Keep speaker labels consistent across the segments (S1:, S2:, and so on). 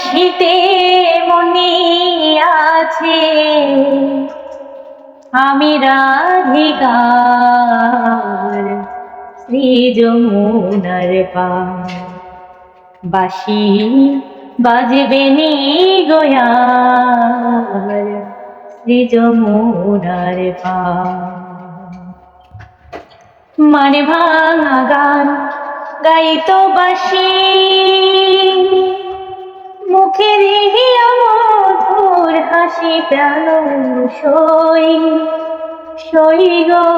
S1: বাঁশিতে মনে আছে আমি রাধিকার শ্রী যমুনার পার। বাঁশি বাজবে নি গোয়ার শ্রী যমুনার পার। মানে ভাঙা গান গাইতো বাঁশি মুখে দিয়া মধুর হাসি প্রাণ সই সই গো।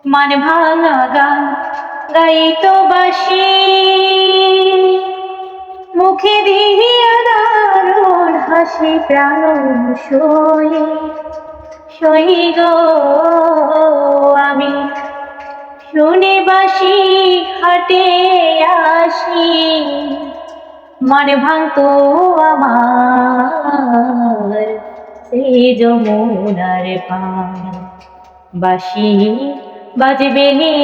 S1: মানে ভাঙা গান গাইতো বাঁশি মুখে দিয়া দারুণ হাসি প্রাণ সই সই গো। আমি শুনে বাঁশি হাটে আসি মানে ভাঙতো আমার সেই যমুনার পার। বাঁশি বাজবে নি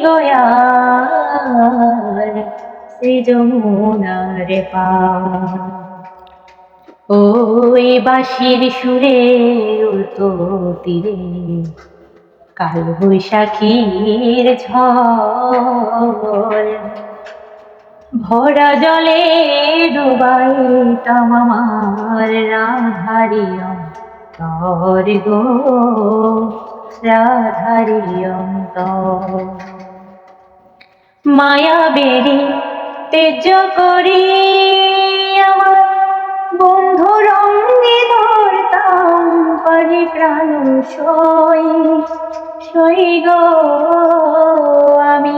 S1: গোয়ার সেই যমুনার পার। ওই বাঁশির সুরে উল্টো তীরে কাল বৈশাখীর ঝড় ভরা জলে ডুবাইতাম আমার রাধারি অন্তর গো রাধারি অন্তর। মায়া বেরি তেজ করি আমার বন্ধু রঙ্গে ধরতাম পারি প্রাণ সই সই গো। আমি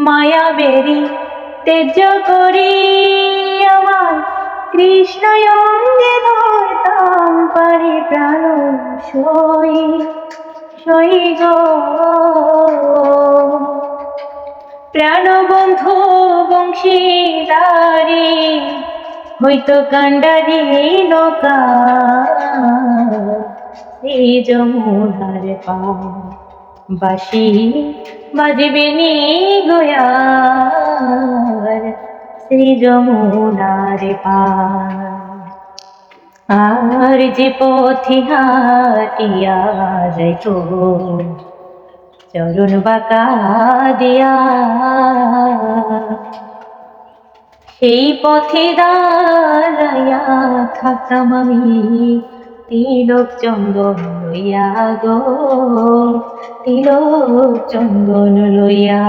S1: মায়া বেরি তেজ করি আমার কৃষ্ণ অঙ্গে ধরতাম পারি প্রাণ সই সই গো। প্রাণ বন্ধু বংশীদারি হইতো কান্ডারি নৌকা সেই যমুনার পার। বাঁশি বাজবে নি গোয়ার শ্রী যমুনার পার। আর যে পথে হাটিয়া যাইত চরণ বাঁকা দিয়া সেই পথে দাঁড়াইয়া থাকতাম আমি তিলক চন্দন লইয়া গো তিলক চন্দন লইয়া।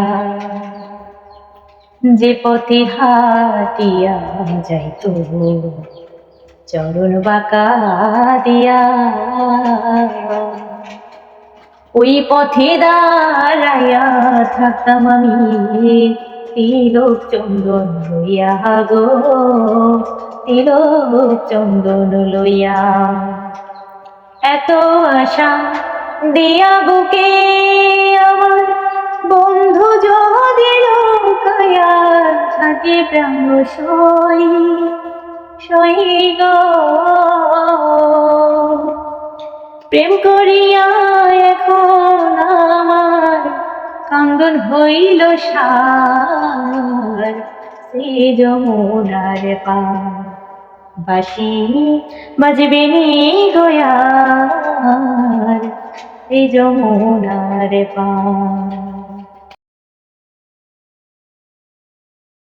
S1: যে পথে হাটিয়া যাইত চরণ বাঁকা দিয়া ওই পথে দাঁড়াইয়া থাকতাম আমি তিলক চন্দন লইয়া গো তিলক চন্দন লইয়া। এত আশা দিয়া বুকে আমার বন্ধু যদি লুকাইয়া থাকে প্রাণ সই সই গো। প্রেম করিয়া এখন আমার কান্দন হইল সার শ্রী যমুনার পার। বাঁশি বাজবে নি গোয়ার শ্রী যমুনার পার।